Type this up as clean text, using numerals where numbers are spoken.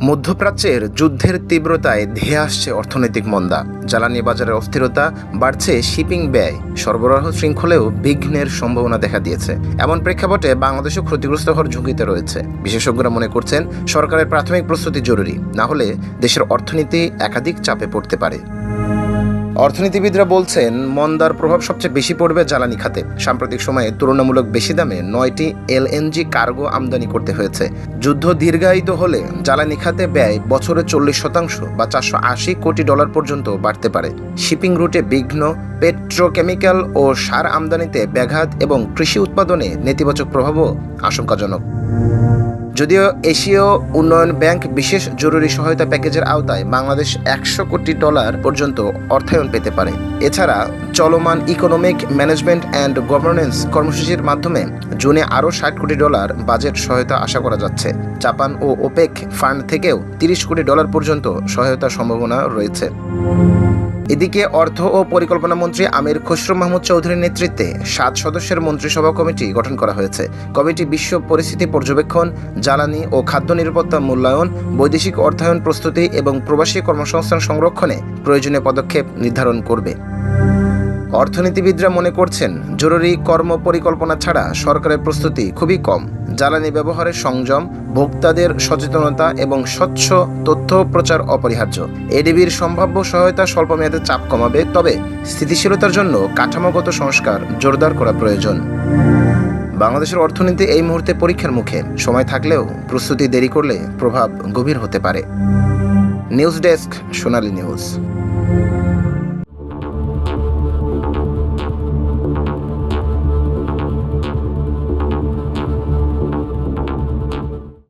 মধ্যপ্রাচ্যের যুদ্ধের তীব্রতায় ধেয়ে আসছে অর্থনৈতিক মন্দা, জ্বালানি বাজারের অস্থিরতা, বাড়ছে শিপিং ব্যয়, সরবরাহ শৃঙ্খলেও বিঘ্নের সম্ভাবনা দেখা দিয়েছে। এমন প্রেক্ষাপটে বাংলাদেশও ক্ষতিগ্রস্ত হওয়ার ঝুঁকিতে রয়েছে। বিশেষজ্ঞরা মনে করছেন সরকারের প্রাথমিক প্রস্তুতি জরুরি, না হলে দেশের অর্থনীতি একাধিক চাপে পড়তে পারে। অর্থনীতিবিদরা বলছেন মন্দার প্রভাব সবচেয়ে বেশি পড়বে জ্বালানি খাতে। সাম্প্রতিক সময়ে তুলনামূলক বেশি দামে 9টি এলএনজি কার্গো আমদানি করতে হয়েছে। যুদ্ধ দীর্ঘায়িত হলে জ্বালানি খাতে ব্যয় বছরে 40% বা $480 কোটি পর্যন্ত বাড়তে পারে। শিপিং রুটে বিঘ্ন, পেট্রোকেমিক্যাল ও সার আমদানিতে ব্যাঘাত এবং কৃষি উৎপাদনে নেতিবাচক প্রভাবও আশঙ্কাজনক। যদিও এশীয় উন্নয়ন ব্যাংক বিশেষ জরুরি সহায়তা প্যাকেজের আওতায় বাংলাদেশ $100 কোটি পর্যন্ত অর্থায়ন পেতে পারে। এছাড়া চলমান ইকোনমিক ম্যানেজমেন্ট অ্যান্ড গভর্নেন্স কর্মসূচির মাধ্যমে জুনে আরও $60 কোটি বাজেট সহায়তা আশা করা যাচ্ছে। জাপান ও ওপেক ফান্ড থেকেও $30 কোটি পর্যন্ত সহায়তার সম্ভাবনা রয়েছে। এদিকে অর্থ ও পরিকল্পনা মন্ত্রী আমির খসরু মাহমুদ চৌধুরীর নেতৃত্বে 7 সদস্যের মন্ত্রিসভা কমিটি গঠন করা হয়েছে। কমিটি বিশ্ব পরিস্থিতি পর্যবেক্ষণ, জ্বালানি ও খাদ্য নিরাপত্তা মূল্যায়ন, বৈদেশিক অর্থায়ন প্রস্তুতি এবং প্রবাসী কর্মসংস্থান সংরক্ষণে প্রয়োজনীয় পদক্ষেপ নির্ধারণ করবে। অর্থনীতিবিদরা মনে করছেন জরুরি কর্ম পরিকল্পনা ছাড়া সরকারের প্রস্তুতি খুবই কম। জ্বালানি ব্যবহারের সংযম, ভোক্তাদের সচেতনতা এবং স্বচ্ছ তথ্য প্রচার অপরিহার্য। এডিবির সম্ভাব্য সহায়তা স্বল্পমেয়াদে চাপ কমাবে, তবে স্থিতিশীলতার জন্য কাঠামোগত সংস্কার জোরদার করা প্রয়োজন। বাংলাদেশের অর্থনীতি এই মুহূর্তে পরীক্ষার মুখে। সময় থাকলেও প্রস্তুতি দেরি করলে প্রভাব গভীর হতে পারে। নিউজ ডেস্ক, সোনালী নিউজ।